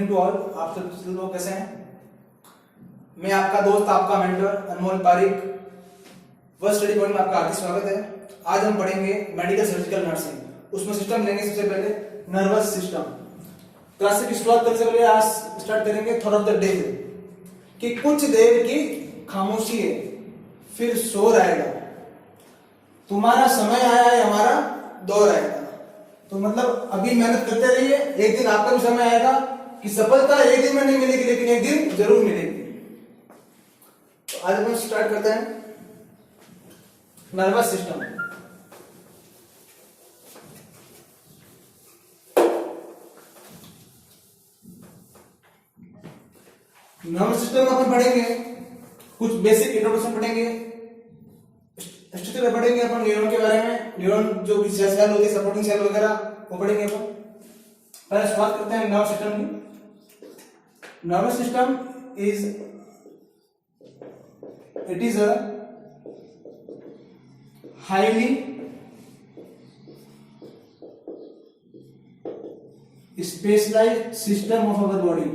Evening to all. आप सब लोग कैसे हैं? मैं आपका दोस्त, आपका मेंटर अनमोल पारिक, फर्स्ट स्टडी पॉइंट में आपका हार्दिक स्वागत है। आज हम पढ़ेंगे मेडिकल सर्जिकल नर्सिंग। उसमें सिस्टम लेंगे सबसे पहले नर्वस सिस्टम। क्लास की शुरुआत करने से पहले आज स्टार्ट करेंगे थॉट ऑफ द डे कि कुछ देर की खामोशी है, फिर शोर आएगा। तुम्हारा समय आया है, हमारा दौर आएगा। तो मतलब अभी मेहनत करते रहिए, एक दिन आपका भी समय आएगा कि सफलता एक दिन में नहीं मिलेगी, लेकिन एक दिन जरूर मिलेगी। तो आज हम स्टार्ट करते हैं नर्वस सिस्टम। नर्वस सिस्टम में अपन पढ़ेंगे कुछ बेसिक इंट्रोडक्शन पढ़ेंगे, पढ़ेंगे अपन न्यूरॉन के बारे में, न्यूरॉन जो भी सेल होती है, सपोर्टिंग सेल वगैरह वो पढ़ेंगे अपन। पहले शुरुआत करते हैं नर्वस सिस्टम की। Nervous system is a highly specialised system of our body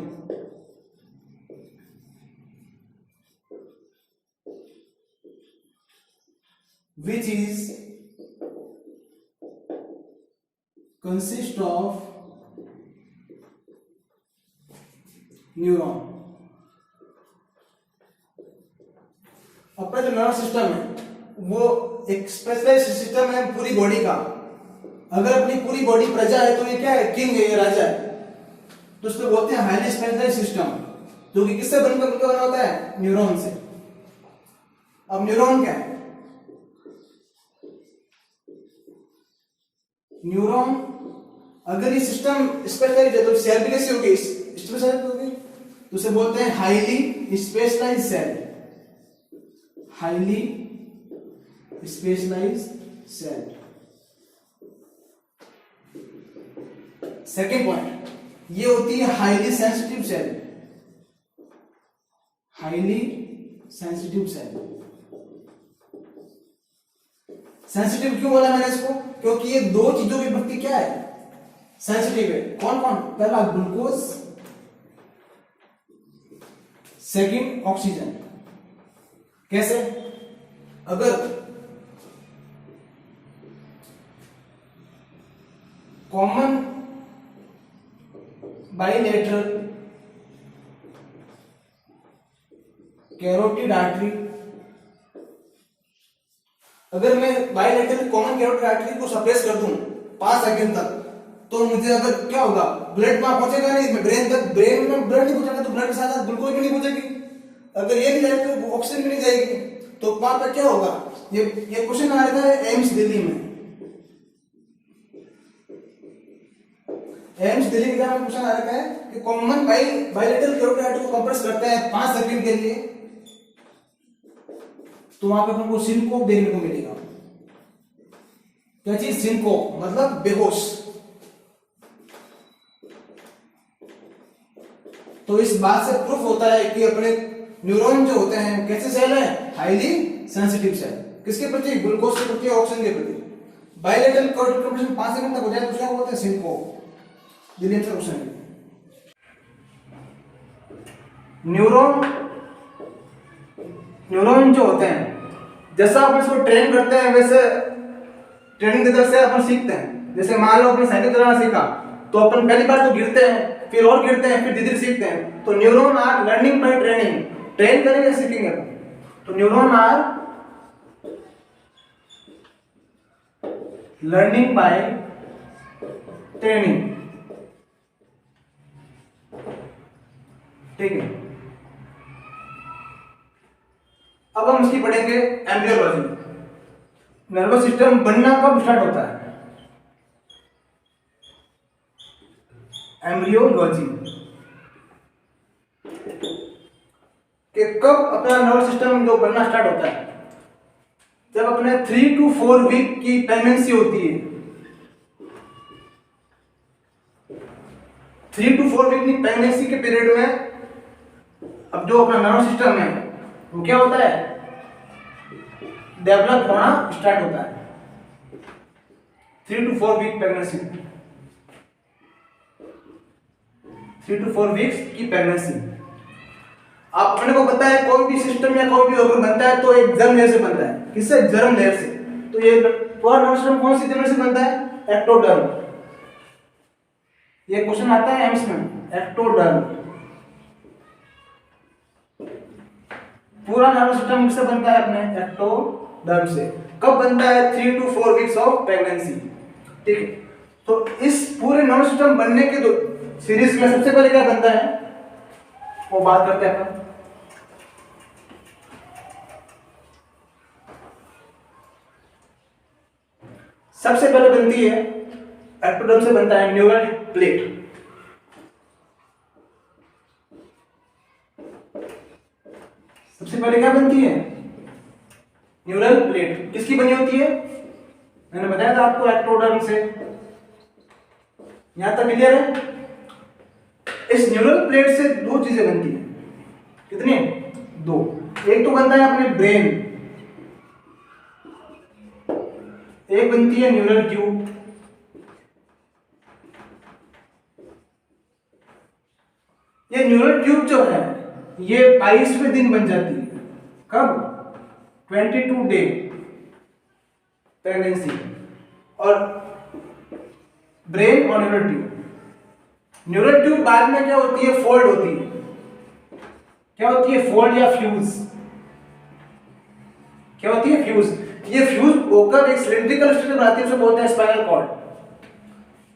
which is consist of neuron. अपना जो नर्वस सिस्टम है वो एक स्पेशलाइज्ड सिस्टम है पूरी बॉडी का। अगर अपनी पूरी बॉडी प्रजा है तो ये क्या है? किंग है, ये राजा है। तो उसको बोलते हैं हाईली स्पेशलाइज्ड सिस्टम, जो कि किससे बनकर बना होता है? न्यूरॉन से। अब न्यूरॉन क्या है? न्यूरॉन अगर ये सिस्टम स्पेशलाइज्ड है तो सेल भी कैसी होगी? स्पेशलाइज्ड होगी। तो उसे बोलते हैं highly specialised cell. Highly specialised cell. Second point, ये होती है highly sensitive cell. Highly sensitive cell. Sensitive क्यों बोला मैंने इसको? क्योंकि ये दो चीजों के प्रति क्या है? सेंसिटिव है। कौन कौन? पहला ग्लूकोज, सेकंड ऑक्सीजन। कैसे? अगर कॉमन बाइलेटरल कैरोटिड आर्टरी, अगर मैं बाइलेटरल कॉमन कैरोटिड आर्टरी को सप्रेस कर दूं 5 सेकंड तक, तो मुझे अगर क्या होगा? ब्लड वहां पहुंचेगा नहीं, ब्रेन तक, ब्रेन में ब्लड नहीं पहुंचेगा तो ब्लड के साथ साथ ग्लूकोज भी नहीं पहुंचेगी। अगर ये नहीं जाएगी तो ऑक्सीजन भी नहीं जाएगी। तो वहां पर क्या होगा? ये क्वेश्चन आ रहा है एम्स दिल्ली में। एम्स दिल्ली के एग्जाम में क्वेश्चन आ रहा है कि कॉमन बाइलेटरल कैरोटिड आर्टरी को कंप्रेस करते हैं 5 सेकंड के लिए, तो वहां पे हमको सिनकोप देखने को मिलेगा। क्या चीज? सिनकोप मतलब बेहोश। तो इस बात से प्रूफ होता है कि अपने न्यूरॉन जो होते हैं कैसे सेल है? Highly sensitive cell. किसके प्रति? ग्लूकोज के प्रति, ऑक्सीजन के प्रति। बाइलेटरल कैरोटिड कंप्रेशन 5 सेकंड तक हो जाए तो क्या बोलते हैं? सिनकोप। दिल्ली से क्वेश्चन है। न्यूरॉन जो होते हैं, जैसा अपन इसको ट्रेन करते हैं वैसे ट्रेनिंग की तरफ से अपन सीखते हैं। जैसे मान लो अपने साइकिल चलाना सीखा तो अपन पहली बार तो गिरते हैं, फिर और गिरते हैं, फिर धीरे धीरे सीखते हैं। तो neuron are learning by training. Train करेंगे सीखेंगे अपन। तो neuron are learning by training. ठीक है। अब हम इसकी पढ़ेंगे एम्ब्रियोलॉजी। नर्वस सिस्टम बनना कब स्टार्ट होता है? एम्ब्रियोलॉजी कि कब अपना नर्वस सिस्टम जो बनना स्टार्ट होता है? जब अपने 3 to 4 वीक की प्रेगनेंसी होती है। 3 to 4 वीक की प्रेगनेंसी के पीरियड में अब जो अपना नर्वस सिस्टम है वो क्या होता है? डेवलप होना स्टार्ट होता है 3 to 4 week pregnancy. 3 to 4 weeks की प्रेगनेंसी। आप अपने को पता है कोई भी सिस्टम या कोई भी ऑर्गन बनता है तो एक जर्म लेयर से बनता है। किससे? जर्म लेयर से। तो ये पूरा नर्वस सिस्टम कौन सी लेयर से बनता है? एक्टोडर्म। ये क्वेश्चन आता है एम्स में, एक्टोडर्म। पूरा नर्वस सिस्टम किससे बनता है? अपने एक्टोडर्म से। कब बनता है? 3 to 4 वीक्स ऑफ प्रेगनेंसी। ठीक है, तो इस पूरे नर्वस सिस्टम बनने के दो सीरीज में सबसे पहले क्या बनता है वो बात करते हैं अपन। सबसे पहले बनती है, एक्टोडर्म से बनता है न्यूरल प्लेट। सबसे पहले क्या बनती है? Neural plate. किसकी बनी होती है? मैंने बताया था आपको, एक्टोडर्म से। यहां तक क्लियर है? इस न्यूरल प्लेट से दो चीजें बनती है। कितनी? दो। एक तो बनता है अपने ब्रेन, एक बनती है न्यूरल ट्यूब। ये न्यूरल ट्यूब जो है ये 22वें दिन बन जाती है। कब? 22 डे प्रेगनेंसी। और ब्रेन और न्यूरल ट्यूब, न्यूरल ट्यूब बाद में क्या होती है? फोल्ड होती है। क्या होती है? फोल्ड या फ्यूज। क्या होती है? फ्यूज। ये फ्यूज होकर एक सिलिंड्रिकल स्ट्रक्चर बनाती है, उसे बोलते हैं स्पाइनल कॉर्ड।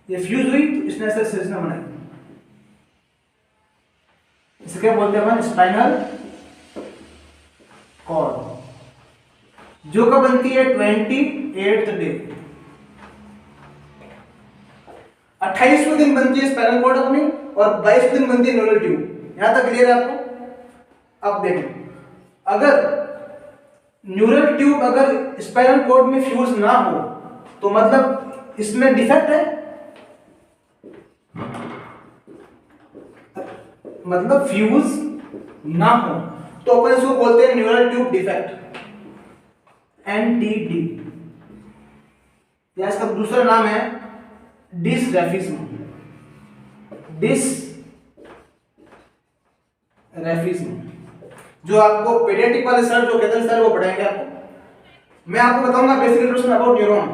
ये फ्यूज हुई तो इसने ऐसे संरचना बनाई, इसे क्या बोलते हैं? Spinal cord. जो कब बनती है? 28th day. 28वें दिन बनती है स्पाइनल कॉर्ड अपनी, और 22वें दिन बनती है न्यूरल ट्यूब। यहां तक क्लियर है आपको? अब देखें, अगर न्यूरल ट्यूब अगर स्पाइनल कॉर्ड में फ्यूज ना हो तो मतलब इसमें डिफेक्ट है, मतलब फ्यूज ना हो तो अपन इसको बोलते हैं न्यूरल ट्यूब डिफेक्ट, एनटीडी। या इसका दूसरा नाम है डिसरेफिज्म। डिसरेफिज्म जो आपको पेडियाट्रिक वाले सर जो कहते हैं सर वो पढ़ाएंगे आपको। मैं आपको बताऊंगा बेसिक इंट्रोडक्शन अबाउट न्यूरॉन।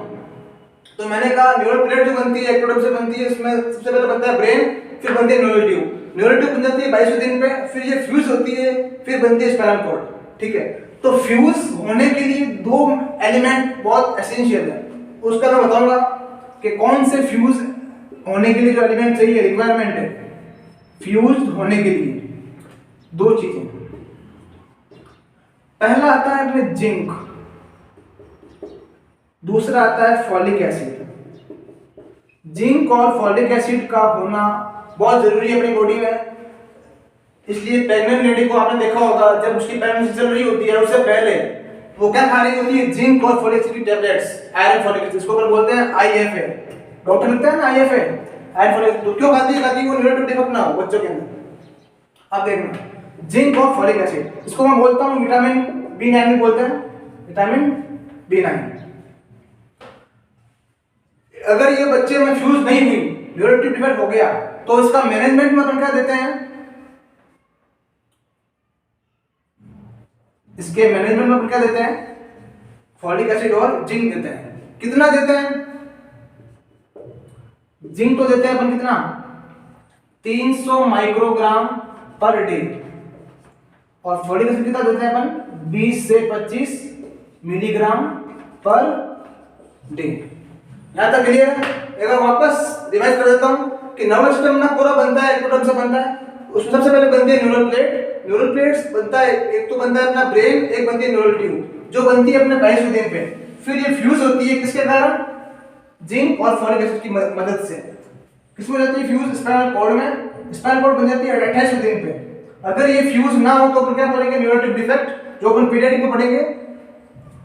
तो मैंने कहा न्यूरल प्लेट जो बनती है एक्टोडर्म से बनती है, इसमें सबसे पहले बनता है ब्रेन, फिर बनती है न्यूरल ट्यूब। न्यूरल ट्यूब बन जाती है 22वें दिन पे, फिर ये फ्यूज होती है, फिर बनती है स्पाइनल कॉर्ड। ठीक है, तो फ्यूज होने के लिए दो एलिमेंट बहुत एसेंशियल है, उसका मैं बताऊंगा कि कौन से फ्यूज होने के लिए जो एलिमेंट चाहिए, रिक्वायरमेंट है फ्यूज होने के लिए। दो चीजें, पहला आता है अपने जिंक, दूसरा आता है फॉलिक एसिड। जिंक और फॉलिक एसिड का होना बहुत जरूरी है अपनी बॉडी में। इसलिए प्रेग्नेंट लेडी को आपने देखा होगा जब उसकी प्रेगनेंसी चल रही होती है उससे पहले वो क्या खा रही होती है? जिंक और फॉलिक एसिड की टैबलेट्स, आयरन फॉलिक एसिड, इसको बोलते हैं आईएफए। डॉक्टर लिखता है ना आईएफए, आयरन फॉलिक। तो क्यों खाती है? खाती है वो न्यूरल डिफेक्ट ना हो बच्चों के अंदर। अब देखना, जिंक और फॉलिक एसिड, इसको मैं बोलता हूं विटामिन B9 भी बोलते हैं, विटामिन B9। अगर ये बच्चे में फ्यूज नहीं हुई, न्यूरल ट्यूब डिफेक्ट हो गया, तो इसका मैनेजमेंट में अपन क्या देते हैं? इसके मैनेजमेंट में अपन क्या देते हैं? फॉलिक एसिड और जिंक देते हैं। कितना देते हैं? जिंक तो देते हैं अपन कितना? 300 माइक्रोग्राम पर डे। और फॉलिक एसिड कितना देते हैं अपन? 20 से 25 मिलीग्राम पर डे। यहां तक क्लियर है? एक बार वापस रिवाइज कर देता हूं कि नर्वस सिस्टम ना पूरा बनता है एक्टोडर्म से बनता है। उसमें सबसे पहले बनती है न्यूरल प्लेट। न्यूरल प्लेट्स बनता है, एक तो बनता है अपना ब्रेन, एक बनती है न्यूरल ट्यूब जो बनती है अपने 22वें दिन पे। फिर ये फ्यूज होती है किसके कारण? जिंक और फॉलिक एसिड की मदद से। किसमें हो जाती है फ्यूज? स्पाइनल कॉर्ड में। स्पाइनल कॉर्ड बन जाती है 28वें दिन पे। अगर ये फ्यूज ना हो तो अपन क्या बोलेंगे? न्यूरल ट्यूब डिफेक्ट, जो अपन पीडियाट्रिक में पढ़ेंगे,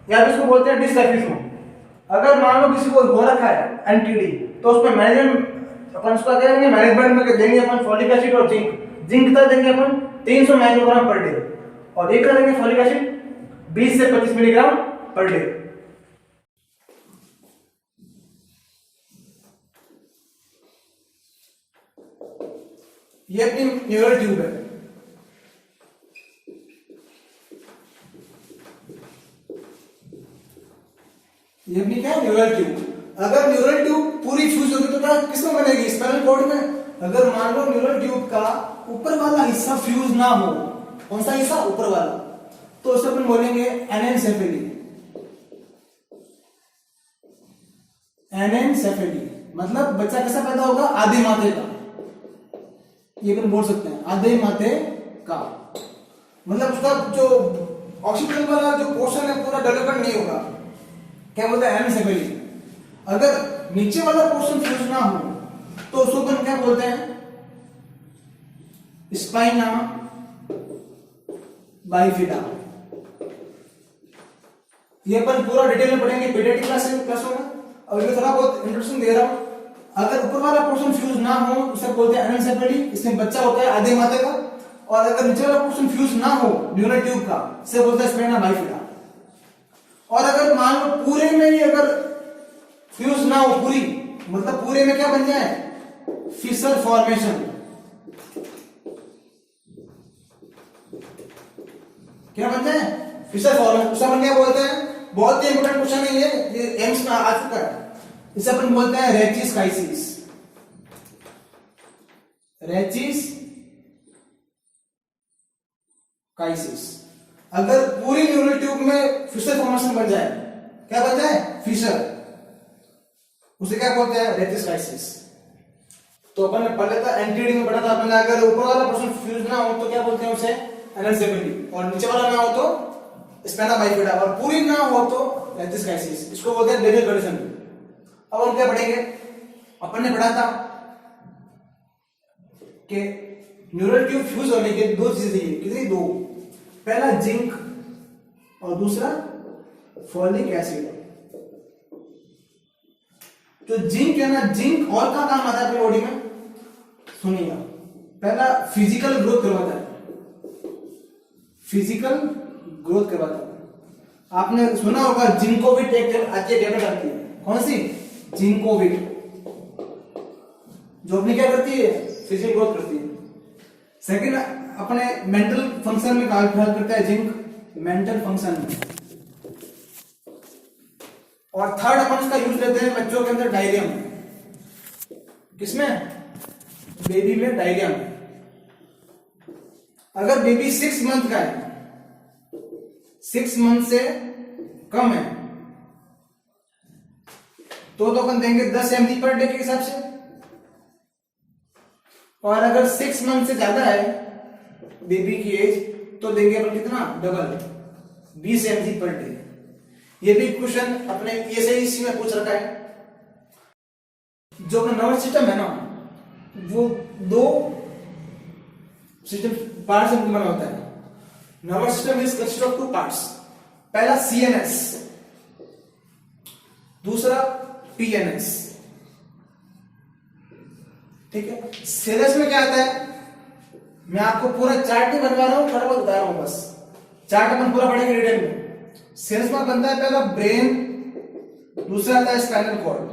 या फिर इसको बोलते हैं डिसरेफिज्म। अगर मान लो किसी को हो रखा है एनटीडी तो उसमें मैनेजमेंट अपन उसका क्या करेंगे? मैनेजमेंट में देंगे अपन फॉलिक एसिड और जिंक। जिंक कितना देंगे अपन? 300 माइक्रोग्राम पर डे, और एक देंगे फॉलिक एसिड 20 से 25 मिलीग्राम पर डे। ये अपनी न्यूरल ट्यूब है। ये अपनी क्या है? Neural tube. अगर न्यूरल ट्यूब पूरी फ्यूज होगी तो क्या किसमें बनेगी? स्पाइनल कॉर्ड में। अगर मान लो न्यूरल ट्यूब का ऊपर वाला हिस्सा फ्यूज ना हो, कौन सा हिस्सा? ऊपर वाला, तो उसे अपन बोलेंगे एनेनसेफेली। एनेनसेफेली मतलब बच्चा कैसा पैदा होगा? आधे माथे का। ये अपन बोल सकते हैं आधे माथे का, मतलब उसका जो ऑक्सीजन वाला जो पोर्शन है पूरा डेवलपमेंट नहीं होगा। क्या बोलते हैं? एनेनसेफेली। अगर नीचे वाला पोर्शन फ्यूज ना हो तो उसको अपन क्या बोलते हैं? Spina bifida. ये अपन पूरा डिटेल में पढ़ेंगे पीडियाट्रिक क्लासों में। और ये थोड़ा बहुत इंट्रोडक्शन दे रहा हूं। अगर ऊपर वाला पोर्शन फ्यूज ना हो उसे बोलते हैं एनेनसेफेली, इसमें बच्चा होता है आधे माथे का। और अगर नीचे वाला पोर्शन फ्यूज ना हो न्यूरल ट्यूब का, इसे बोलते हैं स्पाइना बाइफिडा। और अगर मान लो पूरे में ही अगर फ्यूज ना हो, पूरी मतलब पूरे में क्या बन जाए? Fissure formation. क्या बन जाए? Fissure formation. उसे अपन क्या बोलते हैं? बहुत ही इंपोर्टेंट क्वेश्चन है ये एम्स में आ चुका है। इसे अपन बोलते हैं रेचिसकाइसिस। रेचिसकाइसिस। अगर पूरी न्यूरल ट्यूब में फिशर फॉर्मेशन बन जाए, क्या बन जाए? फिशर, उसे क्या बोलते हैं? रेचिसकाइसिस। तो अपन ने पढ़ लेता एंटीडी में पढ़ा था अपन ने, अगर ऊपर वाला पोर्शन फ्यूज ना हो तो क्या बोलते हैं उसे? एनेनसेफेली। और नीचे वाला ना हो तो स्पाइना बाइफिडा। और पूरी ना हो तो रेचिसकाइसिस। इसको बोलते हैं डेनियल कंडीशन। अब हम क्या पढ़ेंगे? अपन ने पढ़ा था कि न्यूरल ट्यूब फ्यूज होने के दो चीजें चाहिए। कितनी? दो। पहला जिंक और दूसरा फॉलिक एसिड। जो जिंक है ना, जिंक और का काम आता है अपनी बॉडी में? सुनिएगा। पहला फिजिकल ग्रोथ करवाता है। फिजिकल ग्रोथ करवाता है। आपने सुना होगा जिंकोविट एक आती है, टैबलेट आती है। कौन सी? जिंकोविट, जो अपनी क्या करती है? फिजिकल ग्रोथ करती है। सेकंड, अपने मेंटल फंक्शन में काम करता है जिंक, मेंटल फंक्शन में। और थर्ड अपन इसका यूज लेते हैं बच्चों के अंदर डायरिया में। किसमें? बेबी में, डायरिया में। अगर बेबी 6 मंथ का है, 6 मंथ से कम है, तो अपन देंगे 10 mg पर डे के हिसाब से। और अगर 6 मंथ से ज्यादा है बेबी की एज, तो देंगे अपन कितना? Double, 20 mg per day. ये भी क्वेश्चन अपने एसआईसी में पूछ रखा है। जो अपना नर्वस सिस्टम है ना, वो दो सिस्टम पार्ट से बना होता है। Nervous system is consist of 2 parts. पहला सीएनएस, दूसरा पीएनएस। ठीक है? सीएनएस में क्या आता है? मैं आपको पूरा चार्ट नहीं बनवा रहा हूं, थोड़ा बहुत बता रहा हूं बस। चार्ट अपन पूरा पढ़ेंगे डिटेल में। सीएनएस में बनता है पहला ब्रेन, दूसरा आता है स्पाइनल कॉर्ड।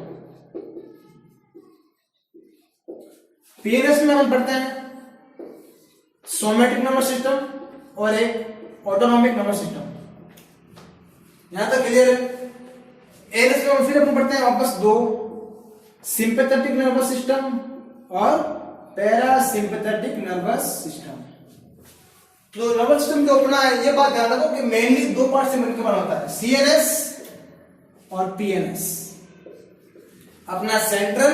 पीएनएस में अपन पढ़ते हैं सोमैटिक नर्वस सिस्टम और एक ऑटोनॉमिक नर्वस सिस्टम। यहां तक क्लियर है? एएनएस में फिर अपन पढ़ते हैं वापस दो, सिंपैथेटिक नर्वस सिस्टम और पैरासिम्पैथेटिक नर्वस सिस्टम। तो नर्वस सिस्टम जो अपना है, ये बात ध्यान रखो कि मेनली 2 पार्ट से मिलकर बना होता है, सीएनएस और पीएनएस। अपना सेंट्रल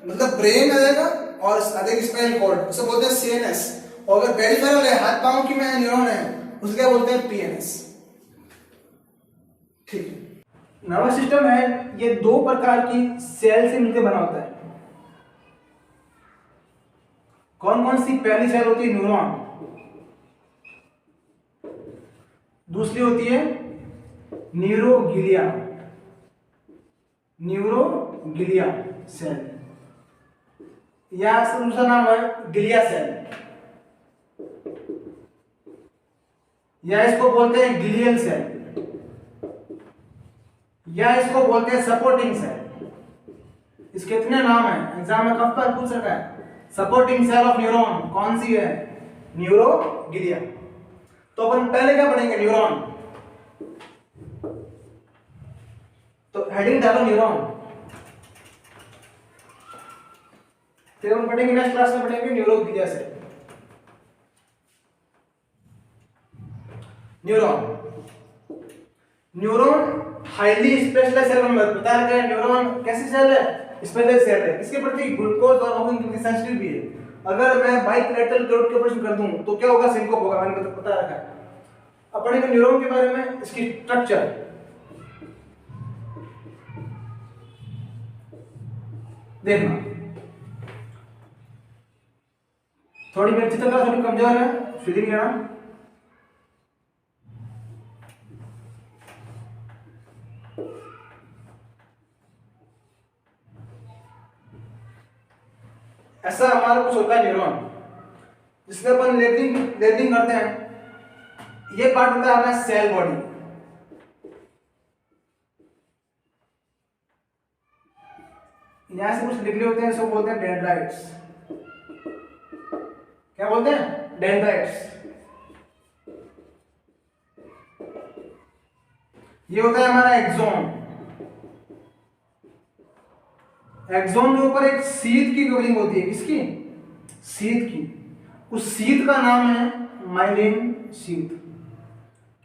मतलब ब्रेन आ जाएगा और स्पाइनल कॉर्ड, उसे बोलते हैं सीएनएस। और अगर पेरिफेरल है, हाथ पांव की में न्यूरॉन है, उसे क्या बोलते हैं? पीएनएस। ठीक है? नर्वस सिस्टम है, ये 2 प्रकार की सेल से मिलकर बना होता है। कौन कौन सी? पहली सेल होती है न्यूरॉन, दूसरी होती है न्यूरोग्लिया, न्यूरोग्लिया सेल, या दूसरा नाम है ग्लिया सेल, या इसको बोलते हैं ग्लियल सेल, या इसको बोलते हैं सपोर्टिंग सेल। इसके इतने नाम हैं, एग्जाम में कब पर पूछ रखा है। सपोर्टिंग सेल ऑफ न्यूरॉन कौन सी है? न्यूरोग्लिया। तो अपन पहले क्या पढ़ेंगे? न्यूरॉन। तो हेडिंग डालो न्यूरॉन। फिर हम पढ़ेंगे नेक्स्ट क्लास में पढ़ेंगे न्यूरोग्लिया से। न्यूरॉन हाईली स्पेशलाइज्ड सेल में बता रखा है। न्यूरॉन कैसी सेल है? स्पेशलाइज्ड सेल है। इसके प्रति ग्लूकोज और ऑक्सीजन की सेंसिटिव भी है। अगर मैं बाइलेटरल क्लोट के ऑपरेशन कर दूं तो क्या होगा? सिंकोप होगा। मैंने बता रखा है। अब पढ़ेंगे न्यूरॉन के बारे में, इसकी स्ट्रक्चर। देखना थोड़ी मेरी चित्रकला थोड़ी कमजोर है, फीलिंग लेना। ऐसा हमारा कुछ होता है न्यूरॉन, जिसमें अपन लेबलिंग करते हैं। ये पार्ट होता है हमारा सेल बॉडी। यहां से कुछ निकले होते हैं, इसको बोलते हैं डेंड्राइट्स। क्या बोलते हैं? डेंड्राइट्स। ये होता है हमारा एक्सोन। एक्सोन के ऊपर एक शीथ की कवरिंग होती है। किसकी? शीथ की। उस शीथ का नाम है माइलिन शीथ।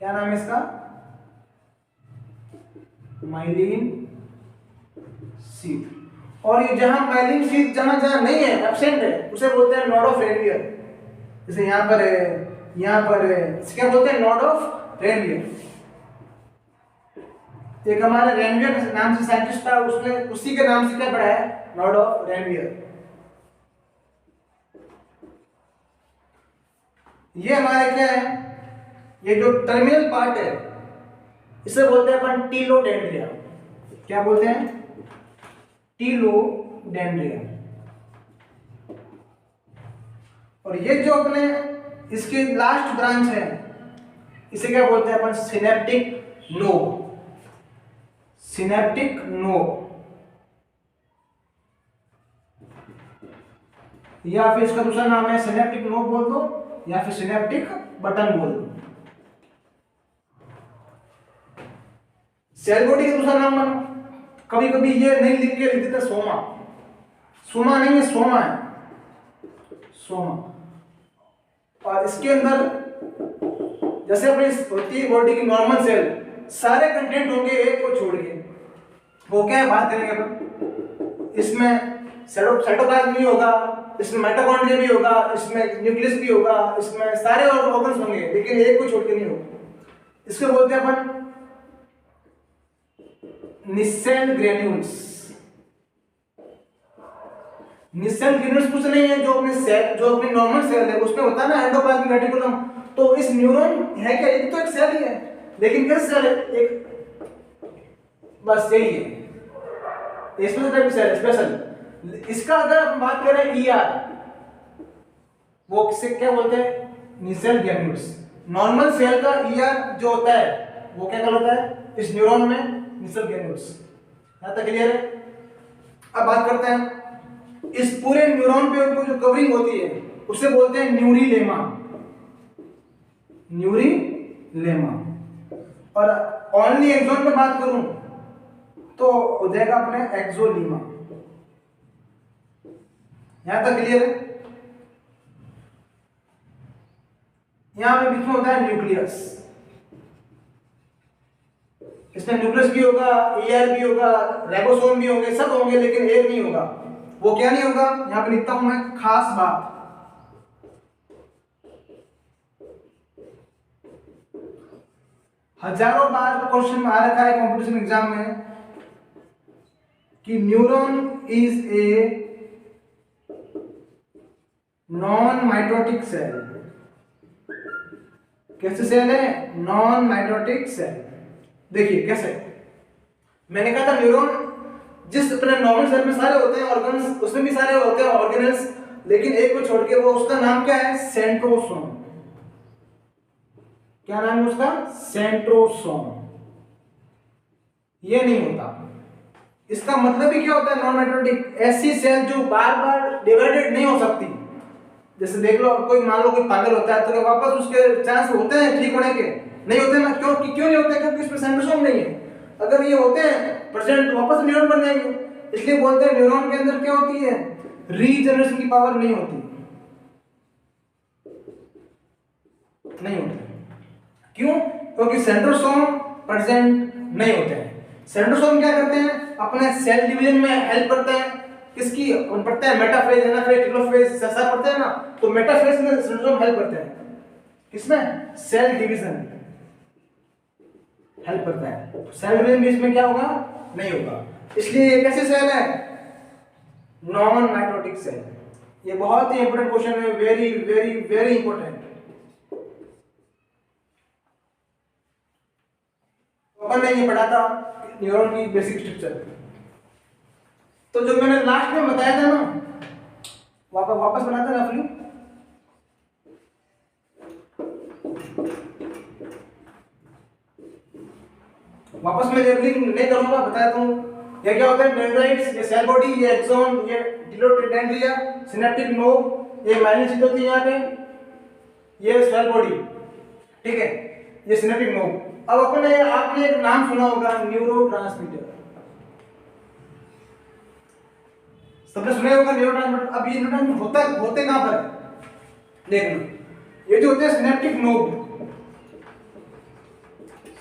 क्या नाम है इसका? Myelin sheath. और ये जहां माइलिन शीथ जहां नहीं है, एब्सेंट है, उसे बोलते हैं नोड ऑफ रेनवियर। जैसे यहां पर है, यहां पर है, इसे क्या बोलते हैं? Node of Ranvier. एक हमारे रेनवियर नाम से साइंटिस्ट था, उसने उसी के नाम से क्या पढ़ा है? Node of Ranvier. ये हमारे क्या है? ये जो टर्मिनल पार्ट है, इसे बोलते हैं अपन टीलोडेंड्रिया। क्या बोलते हैं? टीलोडेंड्रिया। और ये जो अपने इसकी लास्ट ब्रांच है, इसे क्या बोलते हैं अपन? Synaptic knob. सिनेप्टिक नोब, या फिर इसका दूसरा नाम है सिनेप्टिक नोब बोल दो, या फिर सिनेप्टिक बटन बोल दो। सेल बॉडी का दूसरा नाम मानो। कभी कभी ये नहीं लिख के लिख देते सोमा। सोमा नहीं है, सोमा है, सोमा। और इसके अंदर जैसे अपनी होती है बॉडी की नॉर्मल सेल, सारे कंटेंट होंगे एक को छोड़ के। वो क्या है? बात करेंगे अपन। इसमें साइटोप्लाज्म भी होगा, इसमें माइटोकॉन्ड्रिया भी होगा, इसमें न्यूक्लियस भी होगा, इसमें सारे ऑर्गन्स होंगे, लेकिन एक को छोड़ के नहीं होगा। इसको बोलते हैं अपन निसेल ग्रेन्यूल्स। निसेल ग्रेन्यूल्स कुछ नहीं है, जो अपने सेल, जो अपनी नॉर्मल सेल है उसमें होता है ना एंडोप्लाज्मिक रेटिकुलम। तो इस न्यूरॉन है क्या? ये तो एक सेल ही है, लेकिन कैसे सेल है? एक बस यही है, स्पेशल टाइप सेल, स्पेशल। इसका अगर हम बात करें ईआर, वो किसे क्या बोलते हैं? निसेल ग्रेन्यूल्स। नॉर्मल सेल का ईआर जो होता है वो क्या कहलाता है? इस न्यूरॉन में निसेल ग्रेन्यूल्स। यहां तक क्लियर है? अब बात करते हैं इस पूरे न्यूरॉन पे ऊपर जो कवरिंग होती है उसे बोलते हैं न्यूरीलेमा। न्यूरीलेमा। और ओनली एक्सोन पे बात करूं तो हो जाएगा अपने एक्सोलीमा। यहां तक क्लियर है? यहां पे बीच में होता है न्यूक्लियस। इसमें न्यूक्लियस भी होगा, ईआर भी होगा, राइबोसोम भी होंगे, सब होंगे, लेकिन एक नहीं होगा। वो क्या नहीं होगा? यहां पे लिखता हूं मैं खास बात। हजारों बार क्वेश्चन आ रखा है कंपटीशन एग्जाम में कि neuron is a non mitotic cell. कैसे सेल है? Non mitotic cell. देखिए कैसे, मैंने कहा था न्यूरॉन जिस अपने नॉर्मल सेल में सारे होते हैं ऑर्गन्स, उसमें भी सारे होते हैं ऑर्गेनेल्स, लेकिन एक को छोड़ के, वो उसका नाम क्या है? सेंट्रोसोम। क्या नाम है उसका? सेंट्रोसोम। ये नहीं होता, इसका मतलब ही क्या होता है नॉन माइटोटिक? ऐसी सेल जो बार बार डिवाइडेड नहीं हो सकती। जैसे देख लो, कोई मान लो कोई पागल होता है तो क्या वापस उसके चांस होते हैं ठीक होने के? नहीं होते ना। क्यों नहीं होते? क्योंकि इसमें सेंट्रोसोम नहीं है। अगर ये होते हैं प्रेजेंट तो वापस न्यूरॉन बन जाएंगे। इसलिए बोलते हैं न्यूरॉन के अंदर क्या होती है, रीजनरेशन की पावर नहीं होती, नहीं होती। क्यों? क्योंकि सेंट्रोसोम प्रेजेंट नहीं होते हैं। सेंट्रोसोम क्या करते हैं? अपने सेल डिवीजन में हेल्प करते हैं। किसकी? उन पढ़ते हैं मेटाफेज, एनाफेज, टेलोफेज, सब पढ़ते हैं ना। तो मेटाफेज में सेंट्रोसोम हेल्प करते हैं। किसमें? सेल डिवीजन हेल्प करता है। सेल डिवीजन भी इसमें क्या होगा? नहीं होगा। इसलिए ये कैसे सेल है? Non mitotic cell. ये बहुत ही इंपॉर्टेंट क्वेश्चन है, वेरी वेरी वेरी इंपॉर्टेंट। अपन ने ये पढ़ा था न्यूरॉन की बेसिक स्ट्रक्चर। तो जो मैंने लास्ट में बताया था ना, वापस बनाते हैं रफली। वापस मैं लेबलिंग नहीं करूंगा, बताता हूं। ये क्या होता है? डेंड्राइट्स, ये सेल बॉडी, ये एक्सॉन, ये टिलोडेंड्रिया, सिनेप्टिक नोब, ये माइलिन होती है यहाँ पे, ये सेल बॉडी, ठीक है, ये सिनेप्टिक नोब। अब आपने एक नाम सुना होगा, न्यूरोट्रांसमीटर। सबने सुना होगा न्यूरोट्रांसमीटर। अब ये न्यूरोट्रांसमीटर होते कहां पर है? देखना, ये जो होते हैं सिनेप्टिक नोब,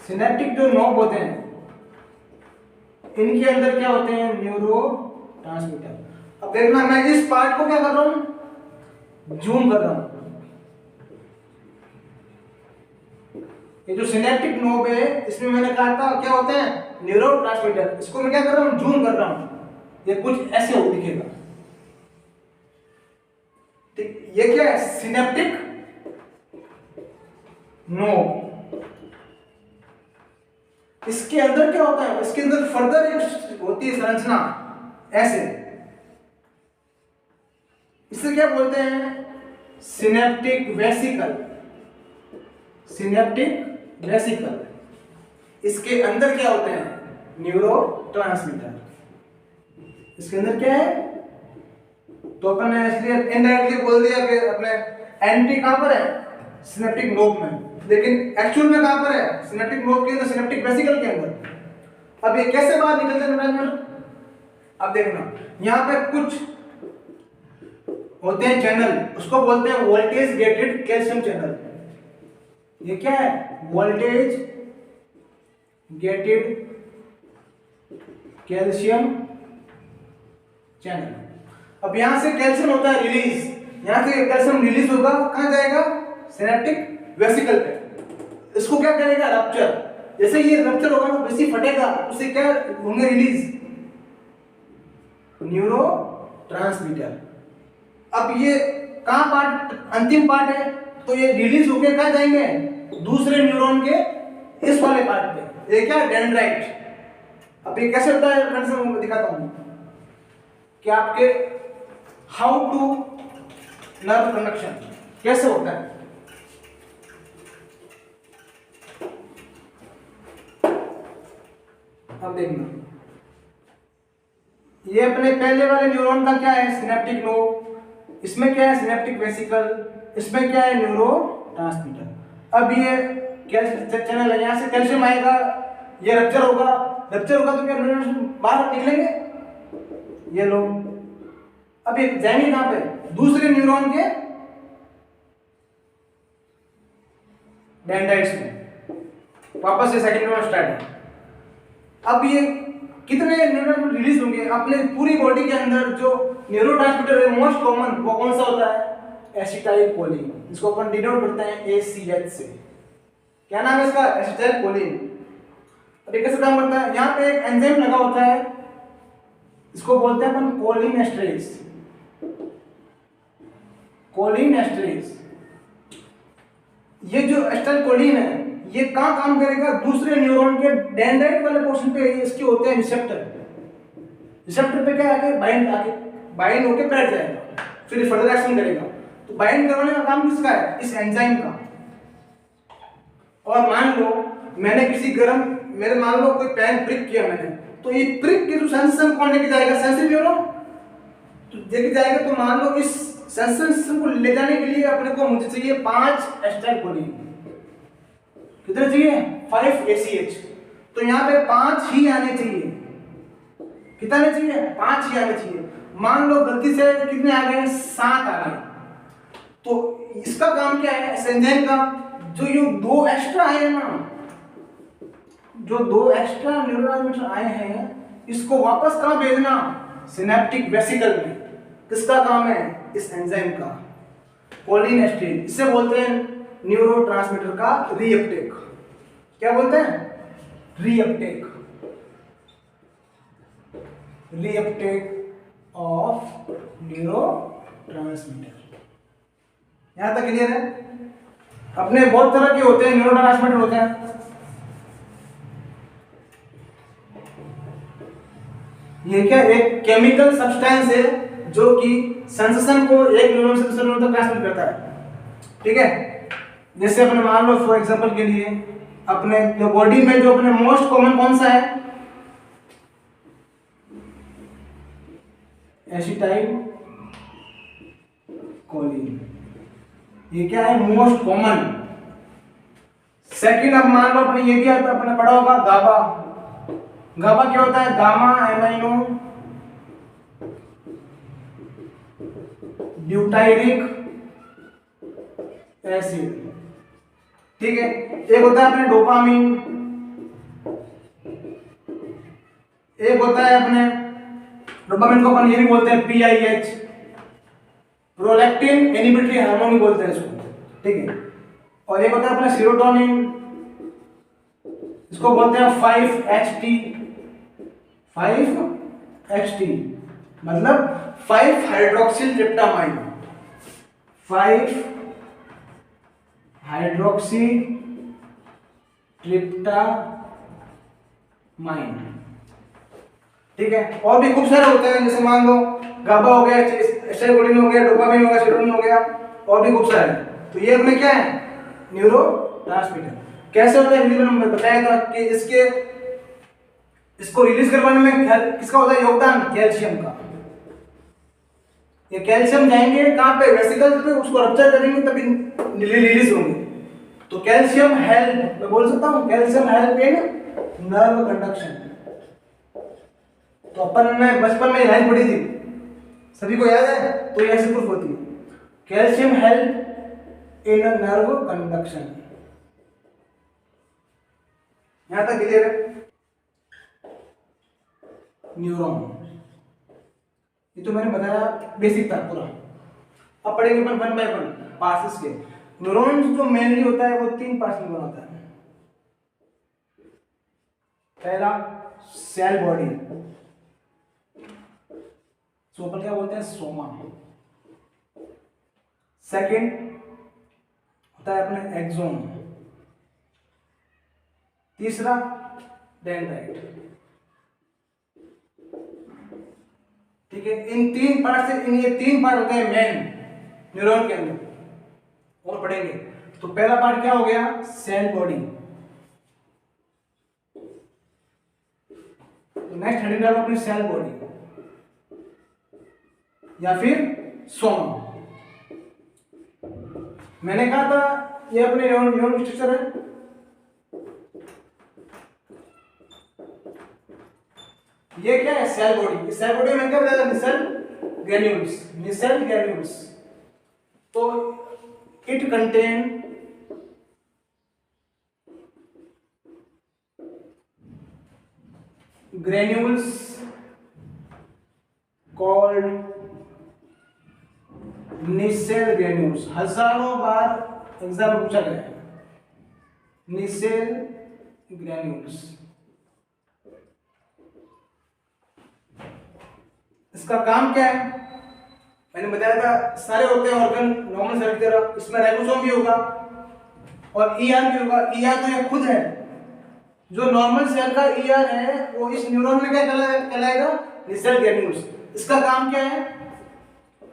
सिनेप्टिक जो नोब होते हैं इनके अंदर क्या होते हैं? न्यूरोट्रांसमीटर। अब देखना, मैं इस पार्ट को क्या कर रहा हूं? जूम कर रहा हूं। ये जो सिनेप्टिक नोब है इसमें मैंने कहा था क्या होते हैं? न्यूरोट्रांसमीटर। इसको मैं क्या कर रहा हूं? जूम कर रहा हूं। ये कुछ ऐसे हो दिखेगा, ठीक। ये क्या है? Synaptic knob. इसके अंदर क्या होता है? इसके अंदर फर्दर एक होती है संरचना ऐसे। इसे क्या बोलते हैं? Synaptic vesicle. Synaptic vesicle. इसके अंदर क्या होते हैं? न्यूरोट्रांसमीटर। इसके अंदर क्या है? तो अपन ने इसलिए इनडायरेक्टली बोल दिया कि अपने एंटी कहां पर है? सिनेप्टिक नोब में। लेकिन एक्चुअल में कहां पर है? सिनेप्टिक नोब के अंदर, सिनेप्टिक वेसिकल के अंदर। अब ये कैसे बाहर निकलते हैं न्यूरोट्रांसमीटर? अब देखना, यहां पे कुछ होते हैं चैनल, उसको बोलते हैं वोल्टेज गेटेड कैल्शियम चैनल। ये क्या है? Voltage gated calcium channel. अब यहां से कैल्शियम होता है रिलीज, यहां से कैल्शियम रिलीज होगा, कहां जाएगा? सिनेप्टिक वेसिकल पे। इसको क्या करेगा? रप्चर। जैसे ये रप्चर होगा तो वैसे फटेगा, उससे क्या होंगे? Release neurotransmitter. अब ये कहां पार्ट? अंतिम पार्ट है, तो ये रिलीज होके कहां जाएंगे? दूसरे न्यूरॉन के इस वाले पार्ट पे। ये क्या? डेंड्राइट। अब ये कैसे होता है? मैं दिखाता हूं कि आपके हाउ टू नर्व कंडक्शन कैसे होता है। अब देखना, ये अपने पहले वाले न्यूरॉन का क्या है? Synaptic knob. इसमें क्या है? Synaptic vesicle. इसमें क्या है? न्यूरोट्रांसमीटर। अब ये कैल्शियम चैनल है, यहां से कैल्शियम आएगा, ये रप्चर होगा। रप्चर होगा तो क्या न्यूरॉन बाहर निकलेंगे? ये लो। अब ये जाएंगे कहां पे? दूसरे न्यूरॉन के डेंड्राइट्स में। वापस से सेकंड न्यूरॉन स्टार्ट है। अब ये कितने न्यूरॉन रिलीज होंगे? अपने पूरी बॉडी के अंदर जो न्यूरोट्रांसमीटर है मोस्ट कॉमन वो कौन सा होता है? एसिटाइल कोलिन, जिसको अपन डिनोट करते हैं ACH से। क्या नाम है इसका? Acetyl choline. अब ये कैसे काम करता है? यहाँ पे एक एंजाइम लगा होता है, इसको बोलते हैं अपन कोलिन एस्टरेज। Choline esterase. ये जो एसिटाइल कोलिन है ये कहां काम करेगा? दूसरे न्यूरॉन के डेंड्राइट वाले पोर्शन पे इसके होते हैं रिसेप्टर। रिसेप्टर पे क्या आके बाइंड होके बैठ जाएगा, फिर फर्दर एक्शन करेगा। तो बाइंड करवाने का काम किसका है? इस एंजाइम का। और मान लो मैंने मान लो कोई पेन प्रिक किया मैंने, तो ये प्रिक के जो सेंसेशन कौन लेके जाएगा? सेंसरी न्यूरॉन तो लेके जाएगा। तो मान लो इस सेंसेशन को ले जाने के लिए अपने को मुझे चाहिए 5 एस्टाइल कोलिन। कितने चाहिए? 5 ACH। तो यहाँ पे 5 ही आने चाहिए। कितने आने चाहिए? 5 ही आने चाहिए। मान लो गलती से कितने आ गए? 7 आ गए। तो इसका काम क्या है इस एंजाइम का? जो ये 2 एक्स्ट्रा आए ना, जो 2 एक्स्ट्रा न्यूरोट्रांसमीटर आए हैं, इसको वापस कहाँ भेजना? सिनेप्टिक वेसिकल में। किसका काम है? इस एंजाइम का, कोलिनेस्टेज। इसे बोलते हैं न्यूरोट्रांसमीटर का रीअपटेक। क्या बोलते हैं? रीअपटेक। Reuptake of neurotransmitter. यहां तक क्लियर है? अपने बहुत तरह के होते हैं न्यूरोट्रांसमीटर होते हैं। ये क्या? एक केमिकल सब्सटेंस है जो कि सेंसेशन को एक न्यूरॉन से दूसरे न्यूरॉन तक ट्रांसमिट करता है। ठीक है? जैसे अपने मान लो फॉर एग्जांपल के लिए अपने जो बॉडी में जो अपने मोस्ट कॉमन कौन सा है? Acetyl choline. ये क्या है? Most common. सेकंड अब मान लो अपने ये भी आता अपने पढ़ा होगा गाबा। गाबा क्या होता है? Gamma amino butyric acid. ठीक है? एक होता है अपने डोपामिन, एक होता है अपने डोपामिन को अपन ये भी बोलते हैं PIH, प्रोलैक्टिन इनहिबिटरी हार्मोन भी बोलते हैं इसको। ठीक है? और एक होता है अपना सीरोटोनिन, इसको बोलते हैं 5-HT। 5-HT मतलब 5 हाइड्रोक्सिल ट्रिप्टामाइन। 5 hydroxy tryptamine. ठीक है? और भी खूब सारे होते हैं, जैसे मान लो गाबा हो गया, एसिटाइलकोलिन हो गया, डोपामिन हो गया, सीरोटोनिन हो गया, और भी खूब सारे। तो ये अपने क्या है? न्यूरोट्रांसमीटर। कैसे होता है? हिंदी में हमने बताया था कि इसको रिलीज करवाने में किसका होता है योगदान? कैल्शियम का। ये कैल्शियम जाएंगे कहां पे? वेसिकल्स पे, उसको रप्चर करेंगे तभी रिलीज होंगे। तो कैल्शियम हेल्प, मैं बोल सकता हूं calcium help in nerve conduction. तो अपन ने बचपन में लाइन पढ़ी थी, सभी को याद है? तो ये ऐसे प्रूफ होती है, calcium help in nerve conduction. यहां तक क्लियर है? न्यूरॉन, ये तो मैंने बताया बेसिक था पूरा। अब पढ़ेंगे अपन 1 बाय 1 पार्ट्स के। न्यूरॉन जो मेनली होता है वो 3 पार्ट्स में होता है। पहला सेल बॉडी, सो पर क्या बोलते हैं? सोमा। सेकंड होता है अपने एक्सोन। तीसरा डेंड्राइट। ठीक है? इन 3 पार्ट से ये 3 पार्ट होते हैं मेन न्यूरॉन के अंदर, और पढ़ेंगे। तो पहला पार्ट क्या हो गया? Cell body. तो नेक्स्ट हेडिंग डालो अपनी सेल बॉडी या फिर सोमा। मैंने कहा था ये अपने न्यूरॉन स्ट्रक्चर है। ये क्या है? Cell body. इस सेल बॉडी में क्या बताया? Nissl granules. Nissl granules. तो it contain granules called nicelle granules। हजारों बार एग्जाम में पूछा गया है nicelle granules। इसका काम क्या है? मैंने बताया था सारे होते हैं ऑर्गन नॉर्मल सेल की तरह। इसमें राइबोसोम भी होगा और ईआर भी होगा। ईआर तो ये खुद है, जो नॉर्मल सेल का ईआर है वो इस न्यूरॉन में क्या कहलाएगा? निसेल ग्रेन्यूल्स। इसका काम क्या है?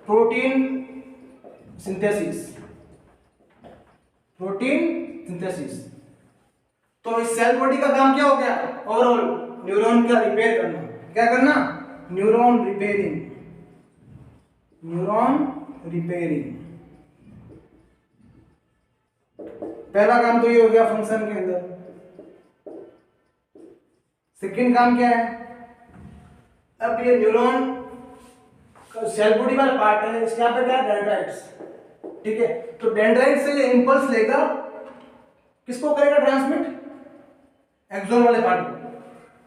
Protein synthesis. Protein synthesis. तो इस सेल बॉडी का काम क्या हो गया? ओवरऑल न्यूरॉन का रिपेयर करना। क्या करना? Neuron repairing, neuron repairing. पहला काम तो ये हो गया फंक्शन के अंदर। सेकंड काम क्या है? अब ये न्यूरॉन का सेल बॉडी वाला पार्ट है, इसके यहाँ पे क्या है? डेंड्राइट्स। ठीक है, तो डेंड्राइट से ये इंपल्स लेगा, किसको करेगा ट्रांसमिट? एक्सॉन वाले पार्ट को।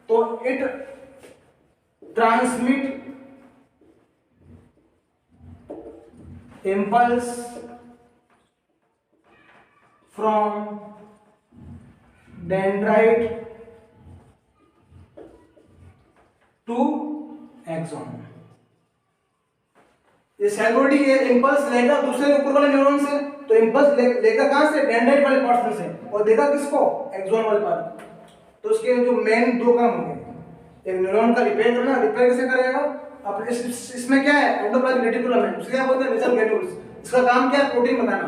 तो it transmit impulse from dendrite to axon। ये सेल बॉडी ये इंपल्स लेगा दूसरे ऊपर वाले न्यूरॉन से, तो इंपल्स लेगा कहां से? डेंड्राइट वाले पार्ट से, और देगा किसको? एक्सॉन वाले पार्ट। तो उसके जो मेन दो काम होंगे, एक न्यूरॉन का रिपेयर करना। रिपेयर कैसे करेगा? अब इसमें क्या है? एंडोप्लाज्मिक रेटिकुलम है, उसे क्या बोलते हैं? Basal granules. इसका काम क्या है? प्रोटीन बनाना।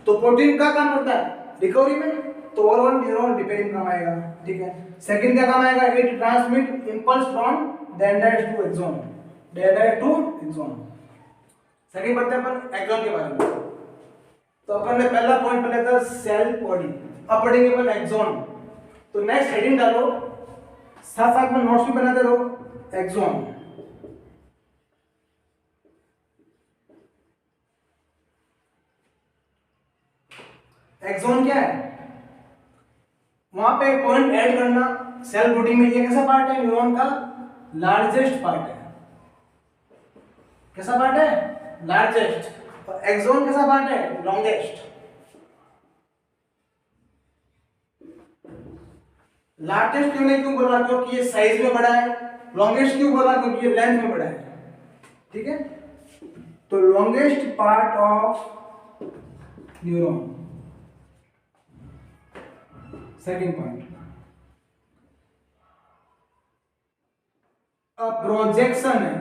तो प्रोटीन का काम करता है रिकवरी में, तो ओवरऑल न्यूरॉन रिपेयरिंग काम आएगा। ठीक है, सेकंड क्या काम आएगा? It transmit impulse from dendrite to axon, dendrite to axon. Second पढ़ते हैं अपन एक्सॉन के बारे में। तो अपन ने पहला पॉइंट पढ़ा था सेल बॉडी, अब पढ़ेंगे अपन एक्सॉन। तो नेक्स्ट हेडिंग डालो, साथ साथ में नोट्स भी बनाते रहो। एक्सॉन, एक्सॉन क्या है? वहां पे पॉइंट ऐड करना। सेल बॉडी में ये कैसा पार्ट है? न्यूरॉन का लार्जेस्ट पार्ट है। कैसा पार्ट है? लार्जेस्ट। और एक्सॉन कैसा पार्ट है? लॉन्गेस्ट। लार्जेस्ट क्यों बोला? क्योंकि ये साइज में बड़ा है। लॉन्गेस्ट क्यों बोला? क्योंकि ये लेंथ में बड़ा है। ठीक है, तो longest part of neuron. Second point, अब प्रोजेक्शन है।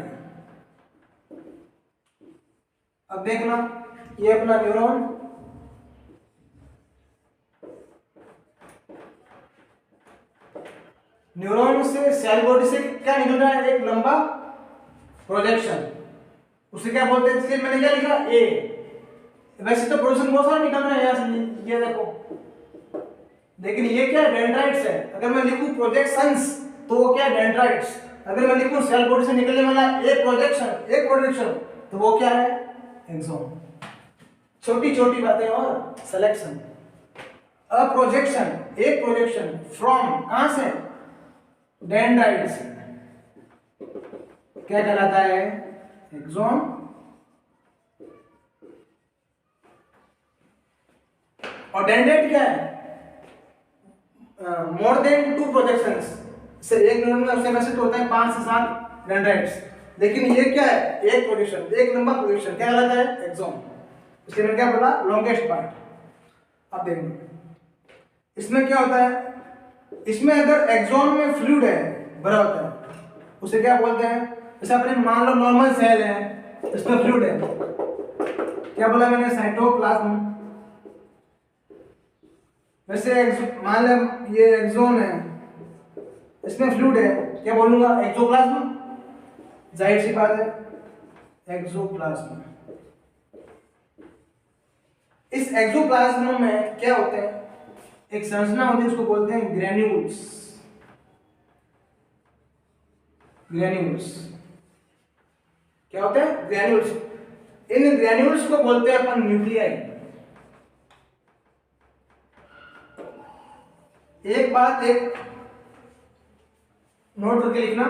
अब देखना, ये अपना न्यूरॉन, न्यूरॉन से सेल बॉडी से क्या निकल रहा है? एक लंबा प्रोजेक्शन। उसे क्या बोलते हैं? इसलिए मैंने क्या लिखा? ए। वैसे तो प्रोजेक्शन बहुत सारा निकल रहा है यहां से, ये देखो, लेकिन ये क्या है? डेंड्राइट्स है। अगर मैं लिखूं प्रोजेक्शंस तो वो क्या है? डेंड्राइट्स। अगर मैं लिखूं सेल बॉडी से निकलने वाला एक प्रोजेक्शन, तो वो क्या है? एक्सॉन। छोटी छोटी बातें और सिलेक्शन। अ प्रोजेक्शन, एक प्रोजेक्शन फ्रॉम, कहां से? डेंड्राइट से, क्या कहलाता है? एक्सॉन। और डेंड्राइट क्या है? मोर देन 2 प्रोजेक्शंस से एक न्यूरॉन में उससे वैसे तो होता है 5 से 7 डेंड्राइट्स, लेकिन ये क्या है? एक प्रोजेक्शन, एक लंबा प्रोजेक्शन, क्या कहलाता है? एक्सॉन। इसलिए मैंने क्या बोला? Longest part. अब देखो इसमें क्या होता है? इसमें अगर एक्सॉन में फ्लूइड है, भरा होता है, उसे क्या बोलते हैं? जैसे अपने मान लो नॉर्मल सेल है, इसमें फ्लूइड है, क्या बोला मैंने? साइटोप्लाज्म। वैसे मान लो ये एक्सॉन है, इसमें फ्लूइड है, क्या बोलूंगा? एक्सोप्लाज्म। जाहिर सी बात है, एक्सोप्लाज्म। इस एक्सोप्लाज्म में क्या होते हैं? एक संरचना होती है, उसको बोलते हैं ग्रेन्यूल्स। ग्रेन्यूल्स क्या होते हैं? ग्रेन्यूल्स। इन ग्रेन्यूल्स को बोलते हैं अपन न्यूक्लियाई। एक बात एक नोट करके लिखना,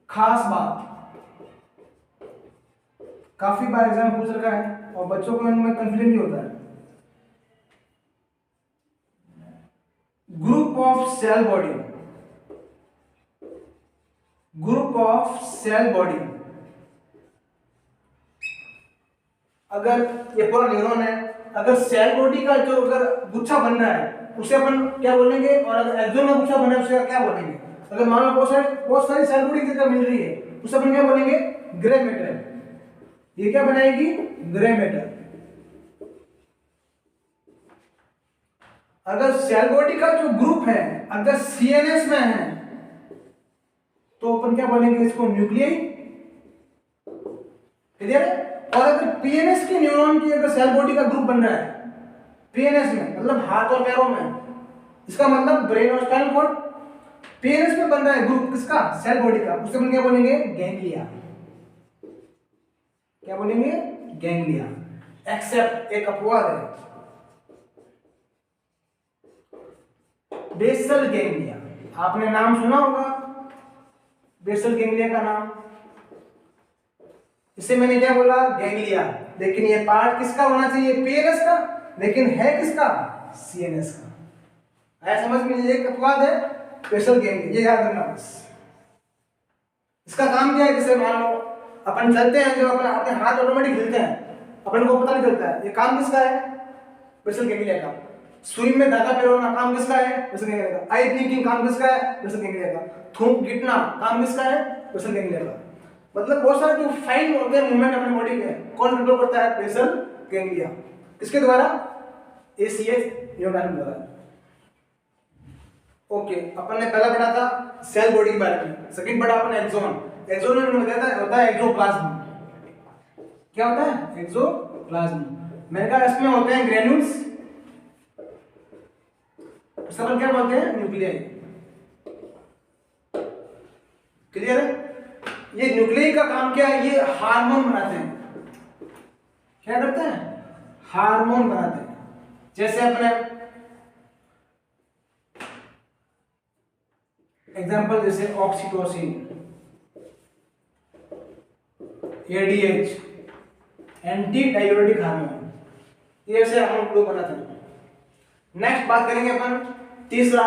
खास बात, काफी बार एग्जाम पूछ रखा है और बच्चों को इनमें कंफ्यूजन भी होता है। Group of cell body, group of cell body, अगर ये पूरा न्यूरॉन है, अगर सेल बॉडी का जो अगर गुच्छा बन रहा है उसे अपन क्या बोलेंगे? और अगर एक्सॉन का गुच्छा बन रहा है उसे क्या बोलेंगे? अगर मान लो बहुत सारी सेल बॉडी की मिल रही है, उसे अपन क्या बोलेंगे? Grey matter. ये क्या बनाएगी? Grey matter. अगर सेल बॉडी का जो ग्रुप है अगर सीएनएस में है तो अपन क्या बोलेंगे इसको न्यूक्लियई, क्लियर है। और अगर पीएनएस के न्यूरॉन की अगर सेल बॉडी का ग्रुप बन रहा है पीएनएस में मतलब हाथ और पैरों में, इसका मतलब ब्रेन और स्पाइनल कॉर्ड, पीएनएस में बन रहा है ग्रुप किसका सेल बॉडी का, उससे अपन क्या बोलेंगे गैंग्लिया, क्या बोलेंगे गैंग्लिया। एक्सेप्ट एक अपवाद है बेसल गैंग्लिया, आपने नाम सुना होगा बेसल गैंग्लिया का नाम, इससे मैंने क्या बोला गैंग्लिया, लेकिन ये पार्ट किसका होना चाहिए पीएनएस का, लेकिन है किसका सीएनएस का। आया समझ में, एक अपवाद है बेसल गैंग्लिया, ये याद रखना बस। इसका काम क्या है, जैसे मान लो अपन चलते हैं जो अपन अपने हाथ ऑटोमेटिक हिलते हैं अपन को पता नहीं चलता है, ये काम किसका है बेसल गैंग्लिया का। सुई में धागा पिरोना काम किसका है बेसल गैंग्लिया का। आई ब्लिंकिंग काम किसका है बेसल गैंग्लिया का। थूक गिटना काम किसका है बेसल गैंग्लिया का। मतलब बहुत सारे जो फाइन होते हैं मूवमेंट अपने बॉडी के कौन कंट्रोल करता है बेसल गैंग्लिया, किसके द्वारा एसीएच न्यूरॉन द्वारा। ओके अपन ने पहला पढ़ा था सेल बॉडी के बारे में, सेकंड पढ़ा अपन एक्सोन। एक्सोन में बताया था होता है एक्सोप्लाज्म, क्या होता है एक्सोप्लाज्म। मैंने कहा इसमें होते हैं ग्रेन्यूल्स, सब क्या बोलते हैं न्यूक्लियाई, क्लियर है। ये न्यूक्लियाई का काम क्या है, ये हार्मोन बनाते हैं, क्या करते हैं हार्मोन बनाते हैं। जैसे अपने एग्जांपल जैसे oxytocin, ADH, anti diuretic hormone, ये ऐसे हार्मोन लोग बनाते हैं। नेक्स्ट बात करेंगे अपन तीसरा,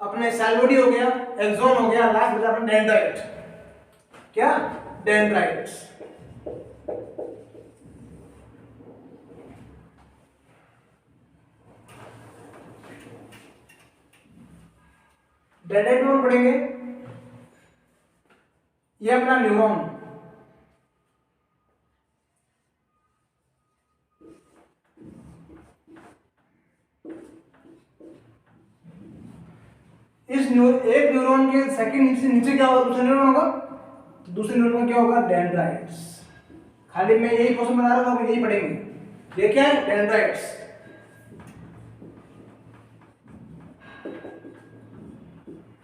अपने सेल बॉडी हो गया, एक्सोन हो गया, लास्ट बचा अपन डेंड्राइट, क्या डेंड्राइट्स। डेंड्राइट में पढ़ेंगे ये अपना न्यूरॉन, इस एक न्यूरॉन के सेकंड से नीचे क्या होगा दूसरा न्यूरॉन होगा, तो दूसरे न्यूरॉन में क्या होगा डेंड्राइट्स। खाली मैं यही क्वेश्चन बता रहा हूं, यही पढ़ेंगे। ये क्या है डेंड्राइट्स।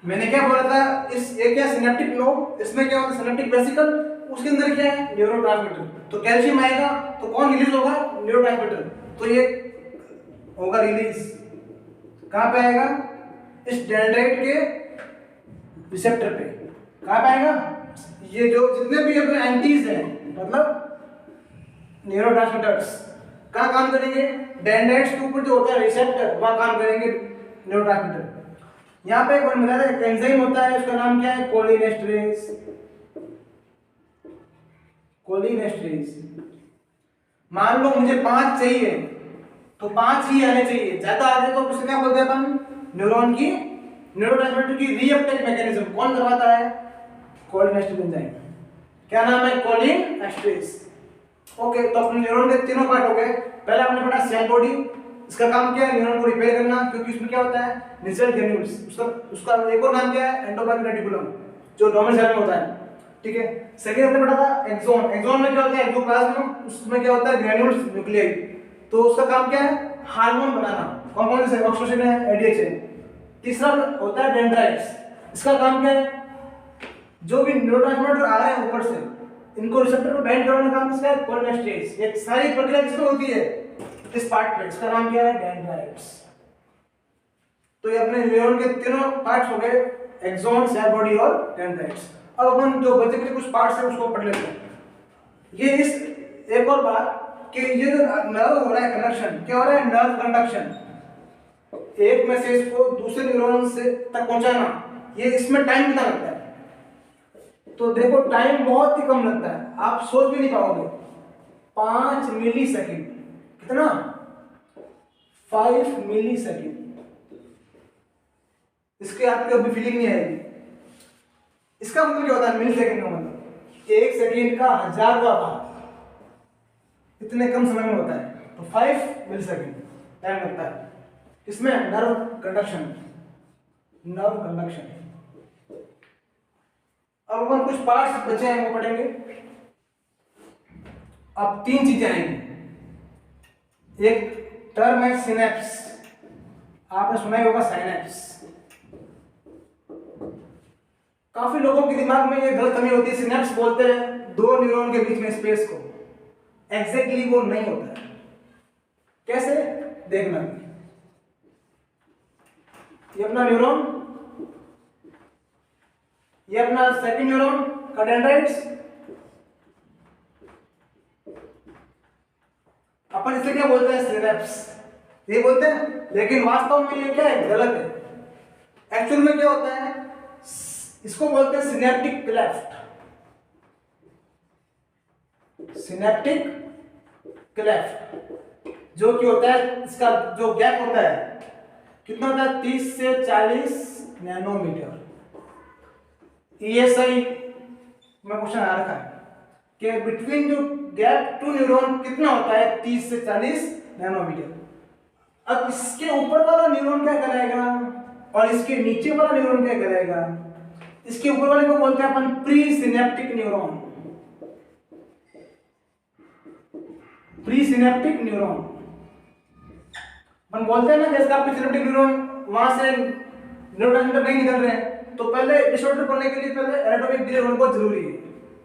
मैंने क्या बोला था इस ये क्या सिनेप्टिक नोड, इसमें क्या होता है सिनेप्टिक वेसिकल, उसके अंदर क्या है न्यूरोट्रांसमीटर। तो कैल्शियम आएगा तो कौन रिलीज होगा न्यूरोट्रांसमीटर, तो ये होगा रिलीज कहां पे आएगा इस डेंड्राइट के रिसेप्टर पे। कहां पे आएगा, ये जो जितने भी अपने एंटीज हैं मतलब न्यूरोट्रांसमीटर्स कहां काम करेंगे डेंड्राइट्स के ऊपर जो होता है रिसेप्टर वहां काम करेंगे न्यूरोट्रांसमीटर। यहाँ पे एक बताया था एंजाइम होता है, उसका नाम क्या है कोलिनेस्टरेज, कोलिनेस्टरेज। मान लो मुझे 5 चाहिए तो 5 ही आने चाहिए, ज्यादा आ जाए तो उसे क्या बोलते हैं अपन न्यूरॉन की न्यूरोट्रांसमीटर की रीअपटेक मैकेनिज्म कौन करवाता है कोलिनेस्टरेज एंजाइम। क्या नाम है कोलिनेस्टरेज। ओके तो अपने न्यूरॉन के तीनों पार्ट हो गए। पहले हमने पढ़ा सेल बॉडी, इसका काम क्या है न्यूरॉन को रिपेयर करना, क्योंकि उसमें क्या होता है नेचुरल ग्रेन्यूल्स। उसका एक और नाम क्या है एंडोप्लाज्मिक रेटिकुलम जो नॉर्मल सेल में होता है, ठीक है। सेकंड हमने पढ़ा था एक्सोन। एक्सोन में क्या होता है एक्टोप्लाज्म, उसमें क्या होता है ग्रेन्यूल्स न्यूक्लियाई। तो उसका काम क्या है हार्मोन बनाना, कौन कौन से ऑक्सीटोसिन है एडीएच है। तीसरा होता है डेंड्राइट्स, इसका काम क्या है जो भी न्यूरोट्रांसमीटर आ रहे हैं ऊपर से इनको रिसेप्टर पर बाइंड करवाने का काम किसका है कोलिनेस्टरेज। ये सारी प्रक्रिया किसमें होती है इस पार्ट पे, इसका नाम क्या है डेंड्राइट्स। तो ये अपने न्यूरॉन के तीनों पार्ट्स हो गए एक्सोन सेल बॉडी और डेंड्राइट्स। अब अपन जो बचे कुछ पार्ट्स हैं उसको पढ़ लेते हैं। ये इस एक और बात कि ये जो नर्व हो रहा है कंडक्शन, क्या हो रहा है नर्व कंडक्शन, एक मैसेज को दूसरे न्यूरॉन से तक पहुंचाना, ये इसमें टाइम कितना लगता है। तो देखो टाइम बहुत ही कम लगता है, आप सोच भी नहीं पाओगे 5 मिली सेकेंड, कितना 5 मिली सेकेंड। इसके आपको अभी फीलिंग नहीं आएगी। इसका मतलब क्या होता है मिली सेकेंड का मतलब 1 सेकेंड का 1000वां भाग इतने कम समय में होता है। तो 5 मिली सेकेंड टाइम लगता है। इसमें नर्व कंडक्शन। अब अपन कुछ पार्ट्स बचे हैं वो पढ़ेंगे। अब 3 चीजें आएंगी। एक टर्म है सिनेप्स, आपने सुना ही होगा साइनेप्स। काफी लोगों के दिमाग में ये गलतफहमी होती है, सिनेप्स बोलते हैं 2 न्यूरॉन के बीच में स्पेस को। एग्जैक्टली वो नहीं होता है। कैसे देखना, ये अपना न्यूरॉन, ये अपना सेकंड न्यूरॉन का डेंड्राइट्स, अपन इसे क्या बोलते हैं, सिनेप्स ये बोलते हैं। लेकिन वास्तव में ये क्या है, गलत है। एक्चुअल में क्या होता है, इसको बोलते हैं सिनेप्टिक क्लेफ्ट। सिनेप्टिक क्लेफ्ट जो कि होता है, इसका जो गैप होता है कितना होता है, 30 से 40 नैनोमीटर। ESI में क्वेश्चन आ रखा है कि बिटवीन जो गैप टू न्यूरॉन कितना होता है, 30 से 40 नैनोमीटर। अब इसके ऊपर वाला न्यूरॉन क्या कराएगा और इसके नीचे वाला न्यूरॉन क्या कराएगा। इसके ऊपर वाले को बोलते हैं अपन pre synaptic neuron. Pre synaptic neuron अपन बोलते हैं ना, जैसे आपके सिनेप्टिक न्यूरॉन वहां से न्यूरोट्रांसमीटर नहीं निकल रहे हैं, तो पहले डिसऑर्डर पढ़ने के लिए पहले एनाटॉमिक डिले होना बहुत जरूरी है।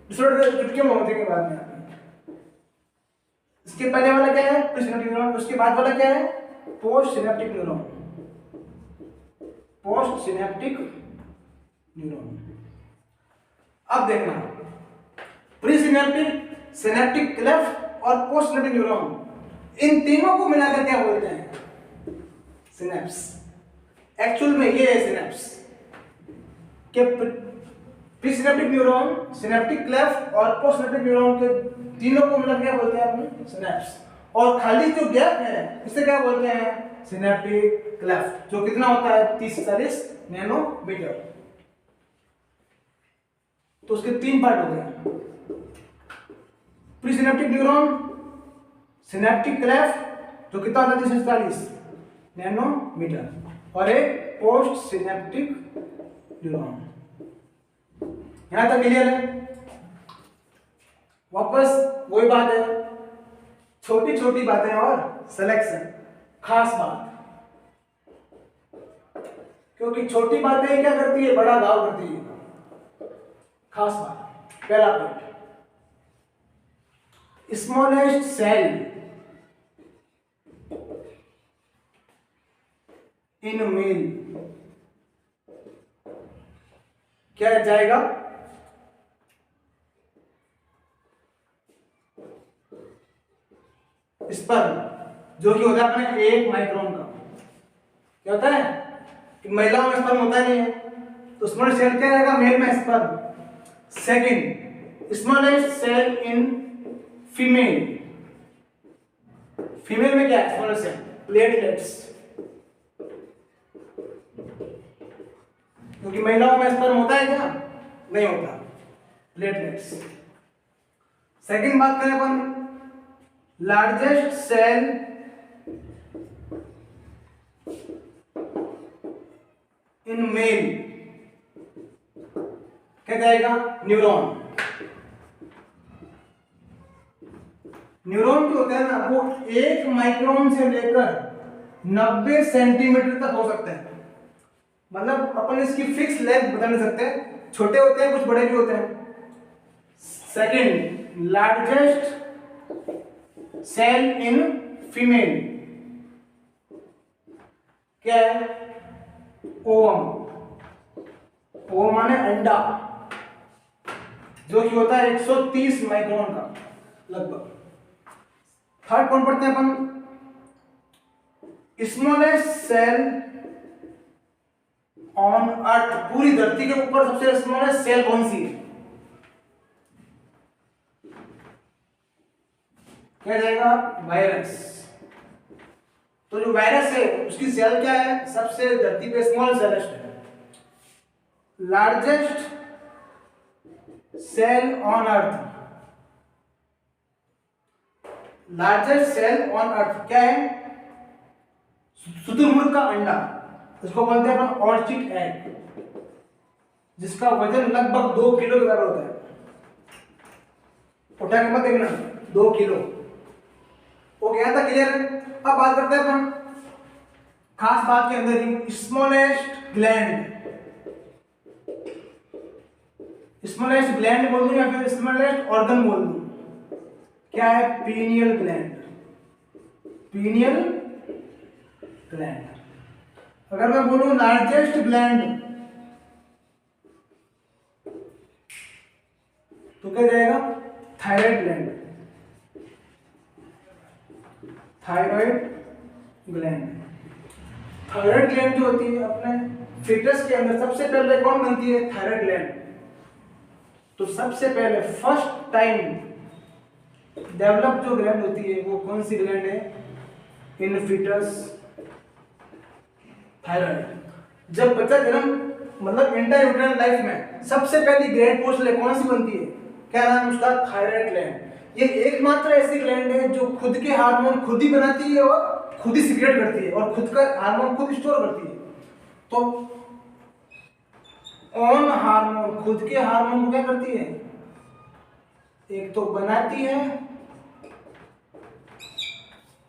डिसऑर्डर चुटकी में होने के बाद में इसके पहले वाला क्या है, प्री सिनेप्टिक न्यूरॉन, उसके बाद वाला क्या है, post synaptic neuron. Post synaptic neuron. अब देखना, प्री सिनेप्टिक, सिनेप्टिक क्लेफ्ट और पोस्ट सिनेप्टिक न्यूरॉन, इन तीनों को मिलाकर क्या बोलते हैं, सिनेप्स। एक्चुअल में ये है सिनेप्स के pre synaptic neuron, synaptic cleft और पोस्ट सिनेप्टिक न्यूरॉन के तीनों को मिलाकर क्या बोलते हैं अपन, सिनेप्स। और खाली जो गैप है इसे क्या बोलते हैं, सिनेप्टिक क्लेफ्ट, जो कितना होता है 30 से 40 नैनोमीटर। तो उसके 3 पार्ट हो गए, pre synaptic neuron, synaptic cleft जो कितना होता है 30 से 40 नैनोमीटर, और एक पोस्ट सिनेप्टिक न्यूरॉन। यहां तक क्लियर है। वापस वही बात है, छोटी छोटी बातें और सिलेक्शन, खास बात, क्योंकि छोटी बातें क्या करती है, बड़ा घाव करती है। खास बात, पहला point, smallest cell in male क्या जाएगा, स्पर्म, जो कि होता है अपने 1 माइक्रोन का। क्या होता है कि महिलाओं में स्पर्म होता नहीं है, तो स्मॉल सेल क्या रहेगा, मेल में sperm. Second, smallest cell in female. Female में क्या है, स्मॉल सेल, प्लेटलेट्स, क्योंकि महिलाओं में स्पर्म होता है क्या, नहीं होता, प्लेटलेट्स। सेकंड बात करें अपन, लार्जेस्ट सेल इन मेल क्या कहेगा, न्यूरॉन। न्यूरॉन जो होता है ना, वो 1 माइक्रोन से लेकर 90 सेंटीमीटर तक हो सकते हैं। मतलब अपन इसकी फिक्स लेंथ बता नहीं सकते, छोटे होते हैं कुछ बड़े भी होते हैं। Second, largest cell in female क्या है, ओवम। ओवम माने अंडा, जो कि होता है 130 माइक्रोन का लगभग। थर्ड कौन पढ़ते हैं अपन, स्मॉलेस्ट सेल ऑन अर्थ। पूरी धरती के ऊपर सबसे स्मॉलेस्ट सेल कौन सी है, क्या जाएगा, वायरस। तो जो वायरस है उसकी सेल क्या है, सबसे धरती पे स्मॉल सेलेस्ट है। Largest cell on earth, largest cell on earth क्या है? शुतुरमुर्ग का अंडा, इसको बोलते हैं अपन ऑर्चिड एग, जिसका वजन लगभग 2 किलो के बराबर होता है। उठा के मत देखना, 2 किलो। वो गया था, क्लियर है? अब बात करते हैं अपन खास बात के अंदर ही, स्मॉलेस्ट ग्लैंड। स्मॉलेस्ट ग्लैंड बोल दूं या फिर स्मॉलेस्ट ऑर्गन बोल दूं, क्या है? Pineal gland. Pineal gland. अगर मैं बोलूं लार्जेस्ट ग्लैंड तो क्या जाएगा? Thyroid gland. Thyroid gland. Thyroid gland जो होती है अपने फीटस के अंदर सबसे पहले कौन बनती है? Thyroid gland. तो सबसे पहले फर्स्ट टाइम डेवलप जो ग्लैंड होती है वो कौन सी ग्लैंड है? इन फीटस थायराइड। जब बच्चा जन्म मतलब इंट्रायूटेरल लाइफ में सबसे पहली ग्लैंड पूछ ले कौन सी बनती है, क्या नाम उसका? Thyroid gland. ये एकमात्र ऐसी ग्लैंड है जो खुद के हार्मोन खुद ही बनाती है और खुद ही सीक्रेट करती है और खुद का हार्मोन खुद स्टोर करती है। तो ऑन हार्मोन, खुद के हार्मोन को क्या करती है? एक तो बनाती है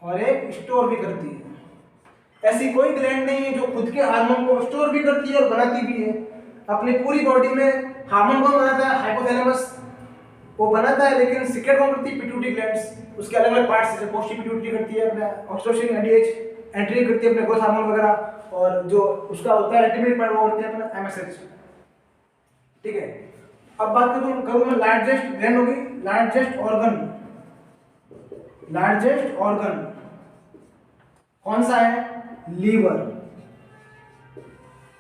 और एक स्टोर भी करती है। ऐसी कोई ग्लैंड नहीं है जो खुद के हार्मोन को स्टोर भी करती है और बनाती भी है। अपनी पूरी बॉडी में हार्मोन कौन बनाता है? हाइपोथैलेमस, वो बनाता है, लेकिन सीक्रेट कौन करती है? Pituitary glands. उसके अलग अलग पार्ट्स जैसे पोस्टी पिट्यूटरी करती है अपने ऑक्सीटोसिन एडीएच एंट्री करती है अपने ग्रोथ हार्मोन वगैरह, और जो उसका होता है इंटरमीडिएट पार्ट वो करती है अपना एमएसएच। ठीक है, अब बात करूं मैं लार्जेस्ट ग्लैंड होगी, लार्जेस्ट ऑर्गन। लार्जेस्ट ऑर्गन कौन सा है? लीवर।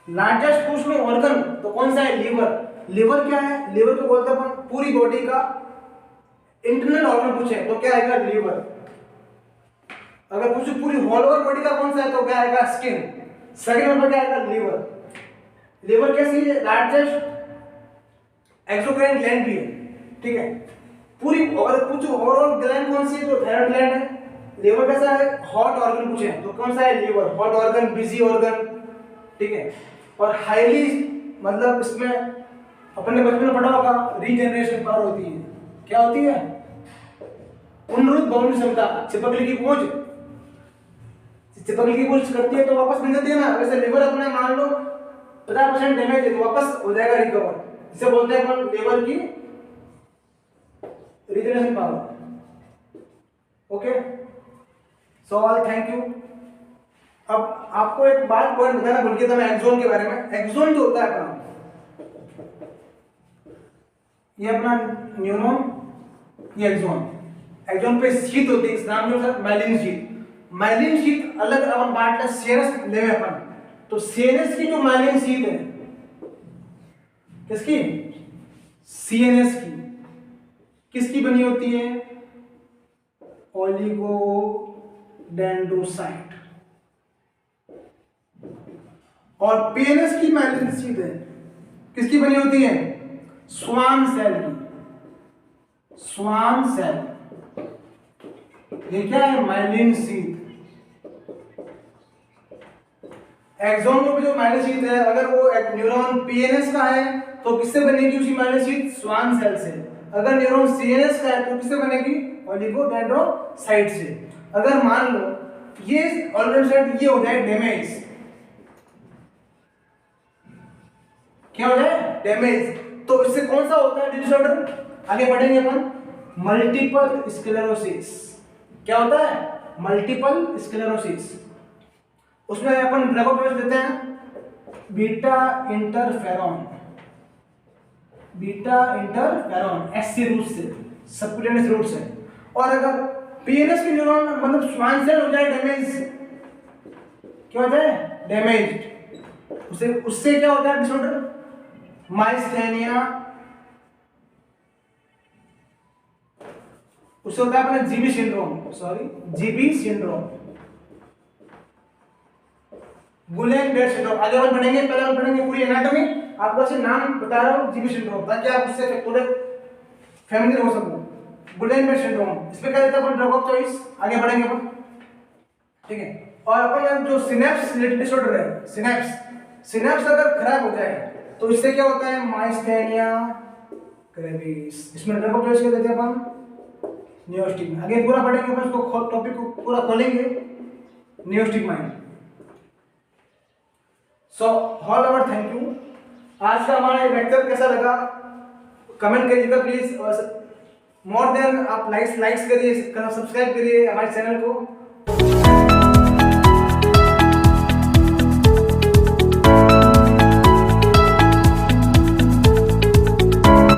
लार्जेस्ट पूछ लो ऑर्गन तो कौन सा है? लीवर। लीवर क्या है? लीवर को बोलते हैं अपन पूरी बॉडी का इंटरनल ऑर्गन पूछे तो क्या आएगा? लीवर। अगर पूछे पूरी होल ओवर बॉडी का कौन सा है तो क्या आएगा? स्किन। सेकंड नंबर क्या आएगा? लीवर। लीवर कैसी है? लार्जेस्ट एक्सोक्राइन ग्लैंड भी है। ठीक है, पूरी अगर पूछो ओवरऑल ग्लैंड कौन सी है तो थायराइड ग्लैंड है। लीवर कैसा है? हॉट ऑर्गन पूछे तो कौन सा है? Liver. Hot organ, busy organ. ठीक है, और हाईली मतलब इसमें अपन ने बचपन में पढ़ा होगा रीजनरेशन पावर होती है। क्या होती है? पुनरुत्पादन भवन क्षमता। चिपकली की पूंछ, चिपकली की पूंछ करती है तो वापस मिल जाती है ना। वैसे लीवर अपने मान लो 50% डैमेज है तो वापस हो जाएगा रिकवर। इसे बोलते हैं अपन लीवर की regeneration power. Okay, so all thank you. अब आपको एक बात पॉइंट बताना भूल गया था मैं एक्सोन के बारे में। एक्सोन जो होता है अपना, ये अपना न्यूरॉन, ये एक्सोन। एक्सोन पे शीट होती है, इस नाम जो है माइलिन शीट। माइलिन शीट अलग अपन बांट ले सीएनएस ले अपन, तो सीएनएस की जो माइलिन शीट है, किसकी? सीएनएस की। किसकी बनी होती है? ओलिगोडेंड्रोसाइट। और पीएनएस की माइलिन शीट है, किसकी बनी होती है? स्वान सेल की। स्वान सेल, ये क्या है? Myelin sheath. एक्सोन में जो माइलिन शीट है, अगर वो एक न्यूरॉन पीएनएस का है तो किससे बनेगी उसकी माइलिन शीट? स्वान सेल से। अगर न्यूरॉन सीएनएस का है तो किससे बनेगी? ओलिगोडेंड्रोसाइट से। अगर मान लो ये ऑलिगोडेंड्रोसाइट ये हो जाए डैमेज, क्या हो जाए? डैमेज, तो इससे कौन सा होता है डिसऑर्डर? आगे बढ़ेंगे अपन। Multiple sclerosis. क्या होता है? Multiple sclerosis. उसमें अपन ड्रग ऑफ चॉइस देते हैं beta interferon. Beta interferon SC route से, सबक्यूटेनियस रूट से। और अगर पीएनएस की न्यूरॉन मतलब स्वान सेल हो जाए डैमेज, क्या हो जाए? डैमेज, उससे क्या होता है डिसऑर्डर? माइस्थेनिया। उससे होता है अपना GB syndrome, sorry GB syndrome, Gulen-bear syndrome. आगे अपन पढ़ेंगे, पहले अपन पढ़ेंगे पूरी एनाटॉमी। आपको ऐसे नाम बता रहा हूं जीबी सिंड्रोम, ताकि आप उससे थोड़े फैमिलियर हो सको। गुडेनबर्ग सिंड्रोम, इसमें क्या देता है अपन ड्रग ऑफ चॉइस, आगे बढ़ेंगे अपन, ठीक है। और अपन जो सिनेप्स रिलेटेड डिसऑर्डर है, सिनेप्स अगर खराब हो जाए तो इससे क्या होता है, माइस्थेनिया ग्रेविस, इसमें ड्रग ऑफ चॉइस क्या देते हैं अपन, नियोस्टिग्मा। आगे पूरा पढ़ेंगे अपन इसको, टॉपिक को पूरा खोलेंगे, नियोस्टिग्मा। So all over, thank you. आज का हमारा लेक्चर कैसा लगा कमेंट करिएगा प्लीज, और मोर देन आप लाइक्स करिए, सब्सक्राइब करिए हमारे चैनल को।